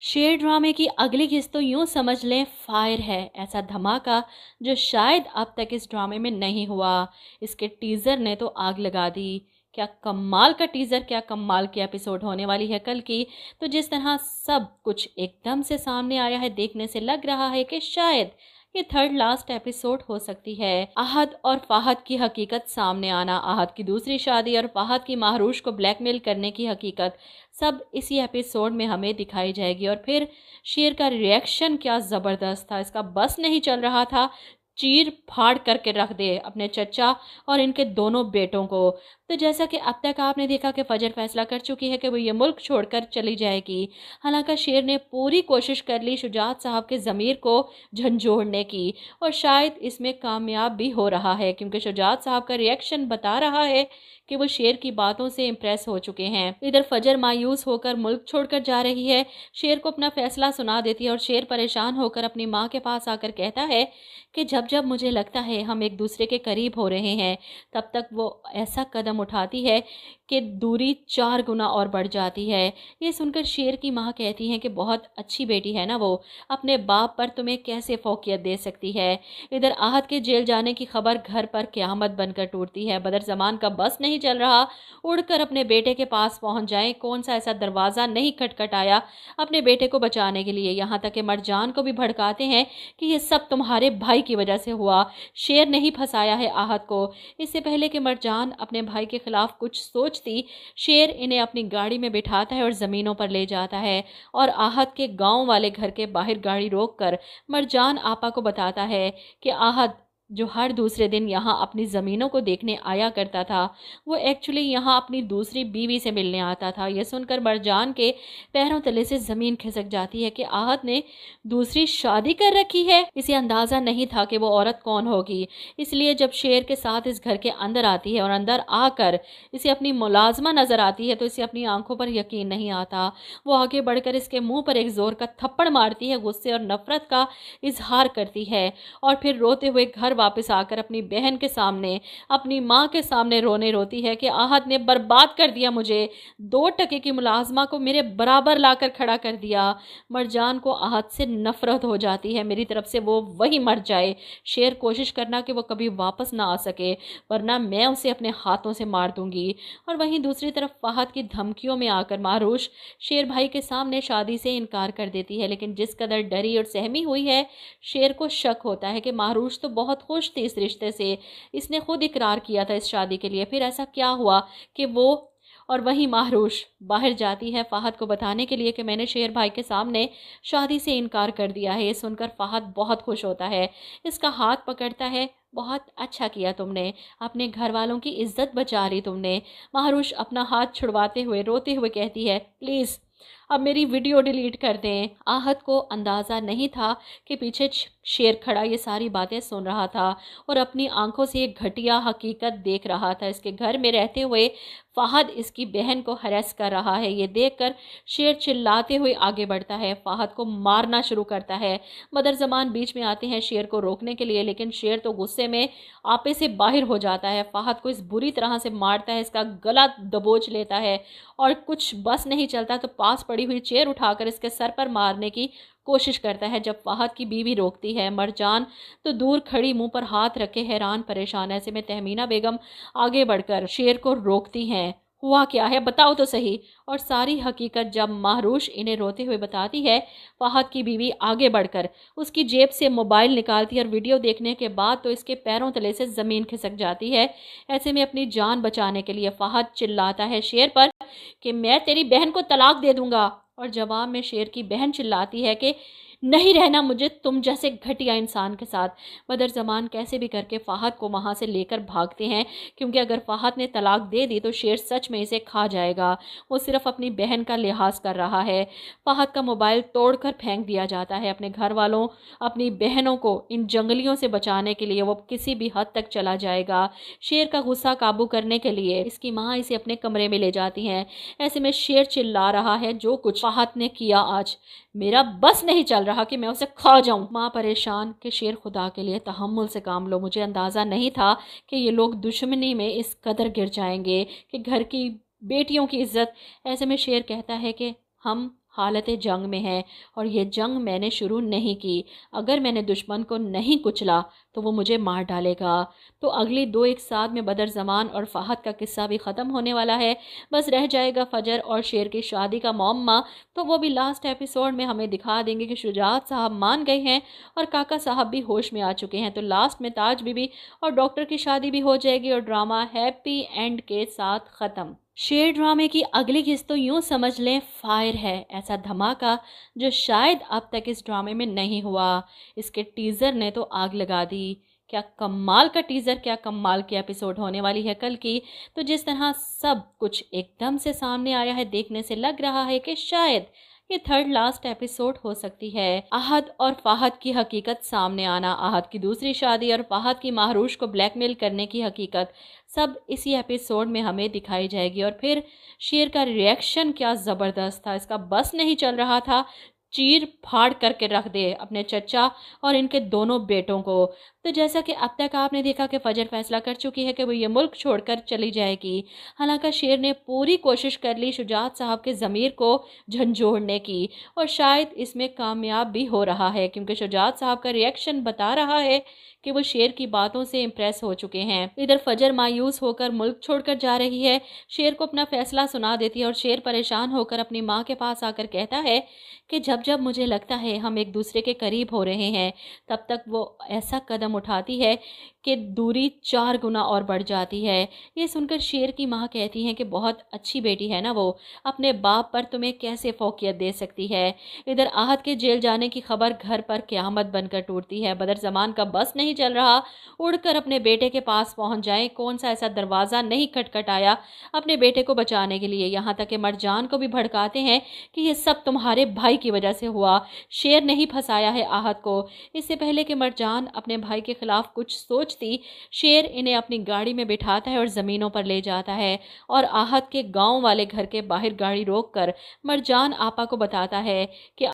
शेर ड्रामे की अगली किस्त तो यूं समझ लें फायर है, ऐसा धमाका जो शायद अब तक इस ड्रामे में नहीं हुआ। इसके टीजर ने तो आग लगा दी। क्या कमाल का टीजर, क्या कमाल की एपिसोड होने वाली है कल की। तो जिस तरह सब कुछ एकदम से सामने आया है, देखने से लग रहा है कि शायद ये थर्ड लास्ट एपिसोड हो सकती है। आहद और फाहद की हकीकत सामने आना, आहद की दूसरी शादी और फाहद की महरूश को ब्लैकमेल करने की हकीकत, सब इसी एपिसोड में हमें दिखाई जाएगी। और फिर शेर का रिएक्शन क्या ज़बरदस्त था, इसका बस नहीं चल रहा था चीर फाड़ करके रख दे अपने चचा और इनके दोनों बेटों को। तो जैसा कि अब तक आपने देखा कि फजर फैसला कर चुकी है कि वो ये मुल्क छोड़कर चली जाएगी। हालांकि शेर ने पूरी कोशिश कर ली शुजात साहब के ज़मीर को झंझोड़ने की, और शायद इसमें कामयाब भी हो रहा है, क्योंकि शुजात साहब का रिएक्शन बता रहा है कि वो शेर की बातों से इम्प्रेस हो चुके हैं। इधर फजर मायूस होकर मुल्क छोड़कर जा रही है, शेर को अपना फैसला सुना देती है और शेर परेशान होकर अपनी माँ के पास आकर कहता है कि जब जब मुझे लगता है हम एक दूसरे के करीब हो रहे हैं, तब तक वो ऐसा कदम उठाती है कि दूरी 4 गुना और बढ़ जाती है। ये सुनकर शेर की माँ कहती हैं कि बहुत अच्छी बेटी है ना वो, अपने बाप पर तुम्हें कैसे फौकियत दे सकती है। इधर आहद के जेल जाने की खबर घर पर क़यामत बनकर टूटती है। बदर ज़मान का बस नहीं चल रहा, उड़कर अपने बेटे के पास पहुंच जाए। कौन सा ऐसा दरवाज़ा नहीं खटखटाया अपने बेटे को बचाने के लिए। यहाँ तक कि मरजान को भी भड़काते हैं कि ये सब तुम्हारे भाई की वजह से हुआ, शेर नहीं फंसाया है आहद को। इससे पहले कि मरजान अपने भाई के खिलाफ कुछ सोचती, शेर इन्हें अपनी गाड़ी में बिठाता है और ज़मीनों पर ले जाता है और आहद के गांव वाले घर के बाहर गाड़ी रोककर मरजान आपा को बताता है कि आहद जो हर दूसरे दिन यहाँ अपनी ज़मीनों को देखने आया करता था, वो एक्चुअली यहाँ अपनी दूसरी बीवी से मिलने आता था। यह सुनकर मरजान के पैरों तले से ज़मीन खिसक जाती है कि आहद ने दूसरी शादी कर रखी है। इसे अंदाज़ा नहीं था कि वो औरत कौन होगी, इसलिए जब शेर के साथ इस घर के अंदर आती है और अंदर आकर इसे अपनी मुलाजमा नज़र आती है तो इसे अपनी आंखों पर यकीन नहीं आता। वो आगे बढ़कर इसके मुंह पर एक ज़ोर का थप्पड़ मारती है, गुस्से और नफ़रत का इजहार करती है और फिर रोते हुए घर वापस आकर अपनी बहन के सामने, अपनी माँ के सामने रोती है कि आहद ने बर्बाद कर दिया मुझे, 2 टके की मुलाजमा को मेरे बराबर लाकर खड़ा कर दिया। मरजान को आहद से नफरत हो जाती है, मेरी तरफ से वो वही मर जाए। शेर कोशिश करना कि वो कभी वापस ना आ सके, वरना मैं उसे अपने हाथों से मार दूंगी। और वहीं दूसरी तरफ फाहद की धमकियों में आकर महरूश शेर भाई के सामने शादी से इनकार कर देती है। लेकिन जिस कदर डरी और सहमी हुई है, शेर को शक होता है कि महरूश तो बहुत खुश थी इस रिश्ते से, इसने खुद इकरार किया था इस शादी के लिए, फिर ऐसा क्या हुआ कि वो। और वहीं महरूश बाहर जाती है फाहद को बताने के लिए कि मैंने शेर भाई के सामने शादी से इनकार कर दिया है। ये सुनकर फाहद बहुत खुश होता है, इसका हाथ पकड़ता है, बहुत अच्छा किया तुमने, अपने घर वालों की इज्जत बचा रही तुमने। महरूश अपना हाथ छुड़वाते हुए रोते हुए कहती है प्लीज़ अब मेरी वीडियो डिलीट कर दें। आहद को अंदाज़ा नहीं था कि पीछे शेर खड़ा ये सारी बातें सुन रहा था और अपनी आंखों से एक घटिया हकीकत देख रहा था। इसके घर में रहते हुए फाहद इसकी बहन को हरेस कर रहा है। ये देखकर शेर चिल्लाते हुए आगे बढ़ता है, फाहद को मारना शुरू करता है। बदर ज़मान बीच में आते हैं शेर को रोकने के लिए, लेकिन शेर तो गुस्से में आपे से बाहर हो जाता है, फाहद को इस बुरी तरह से मारता है, इसका गला दबोच लेता है और कुछ बस नहीं चलता तो पास पड़ी हुई चेयर उठाकर इसके सर पर मारने की कोशिश करता है। जब फाहद की बीवी रोकती है, मरजान तो दूर खड़ी मुंह पर हाथ रखे हैरान परेशान। ऐसे में तहमीना बेगम आगे बढ़कर शेर को रोकती हैं। हुआ क्या है बताओ तो सही। और सारी हकीकत जब महरूश इन्हें रोते हुए बताती है, फाहद की बीवी आगे बढ़कर उसकी जेब से मोबाइल निकालती है और वीडियो देखने के बाद तो इसके पैरों तले से ज़मीन खिसक जाती है। ऐसे में अपनी जान बचाने के लिए फाहद चिल्लाता है शेर पर कि मैं तेरी बहन को तलाक दे दूंगा, और जवाब में शेर की बहन चिल्लाती है कि नहीं रहना मुझे तुम जैसे घटिया इंसान के साथ। बदर ज़मान कैसे भी करके फ़ाहद को वहाँ से लेकर भागते हैं, क्योंकि अगर फ़ाहद ने तलाक दे दी तो शेर सच में इसे खा जाएगा। वो सिर्फ अपनी बहन का लिहाज कर रहा है। फ़ाहद का मोबाइल तोड़कर फेंक दिया जाता है। अपने घर वालों, अपनी बहनों को इन जंगलियों से बचाने के लिए वो किसी भी हद तक चला जाएगा। शेर का गुस्सा काबू करने के लिए इसकी माँ इसे अपने कमरे में ले जाती हैं। ऐसे में शेर चिल्ला रहा है, जो कुछ फ़ाहद ने किया आज, मेरा बस नहीं चल रहा कि मैं उसे खा जाऊं। माँ परेशान कि शेर खुदा के लिए तहम्मुल से काम लो, मुझे अंदाज़ा नहीं था कि ये लोग दुश्मनी में इस कदर गिर जाएंगे कि घर की बेटियों की इज्जत। ऐसे में शेर कहता है कि हम हालत जंग में है और ये जंग मैंने शुरू नहीं की। अगर मैंने दुश्मन को नहीं कुचला तो वो मुझे मार डालेगा। तो अगली दो एक साथ में बदर ज़मान और फ़हद का किस्सा भी ख़त्म होने वाला है। बस रह जाएगा फ़जर और शेर की शादी का मौम्मा, तो वो भी लास्ट एपिसोड में हमें दिखा देंगे कि शुजात साहब मान गए हैं और काका साहब भी होश में आ चुके हैं। तो लास्ट में ताज बीबी और डॉक्टर की शादी भी हो जाएगी और ड्रामा हैप्पी एंड के साथ ख़त्म। शेर ड्रामे की अगली किस्त तो यूँ समझ लें फायर है, ऐसा धमाका जो शायद अब तक इस ड्रामे में नहीं हुआ। इसके टीज़र ने तो आग लगा दी। क्या कमाल का टीज़र, क्या कमाल की एपिसोड होने वाली है कल की। तो जिस तरह सब कुछ एकदम से सामने आया है, देखने से लग रहा है कि शायद ये थर्ड लास्ट एपिसोड हो सकती है। आहद और फ़हद की हकीकत सामने आना, आहद की दूसरी शादी और फ़हद की महरूश को ब्लैकमेल करने की हकीकत, सब इसी एपिसोड में हमें दिखाई जाएगी। और फिर शेर का रिएक्शन क्या ज़बरदस्त था, इसका बस नहीं चल रहा था, चीर फाड़ करके रख दे अपने चचा और इनके दोनों बेटों को। तो जैसा कि अब तक आपने देखा कि फजर फैसला कर चुकी है कि वो ये मुल्क छोड़कर चली जाएगी। हालांकि शेर ने पूरी कोशिश कर ली शुजात साहब के ज़मीर को झंझोड़ने की और शायद इसमें कामयाब भी हो रहा है, क्योंकि शुजात साहब का रिएक्शन बता रहा है कि वो शेर की बातों से इम्प्रेस हो चुके हैं। इधर फजर मायूस होकर मुल्क छोड़कर जा रही है, शेर को अपना फैसला सुना देती है और शेर परेशान होकर अपनी माँ के पास आकर कहता है कि जब जब मुझे लगता है हम एक दूसरे के करीब हो रहे हैं, तब तक वो ऐसा कदम उठाती है कि दूरी 4 गुना और बढ़ जाती है। ये सुनकर शेर की माँ कहती हैं कि बहुत अच्छी बेटी है ना वो, अपने बाप पर तुम्हें कैसे फोकियत दे सकती है। इधर आहद के जेल जाने की खबर घर पर क़यामत बनकर टूटती है। बदर ज़मान का बस नहीं चल रहा, उड़कर अपने बेटे के पास पहुंच जाए। कौन सा ऐसा दरवाज़ा नहीं खटखटाया अपने बेटे को बचाने के लिए। यहाँ तक कि मरजान को भी भड़काते हैं कि ये सब तुम्हारे भाई की वजह से हुआ, शेर ने ही फंसाया है आहद को। इससे पहले कि मरजान अपने भाई के खिलाफ कुछ सोचती, शेर इन्हें अपनी गाड़ी में बिठाता है और ज़मीनों पर ले जाता है और आहद के गांव वाले घर के बाहर गाड़ी रोककर मरजान आपा को बताता है कि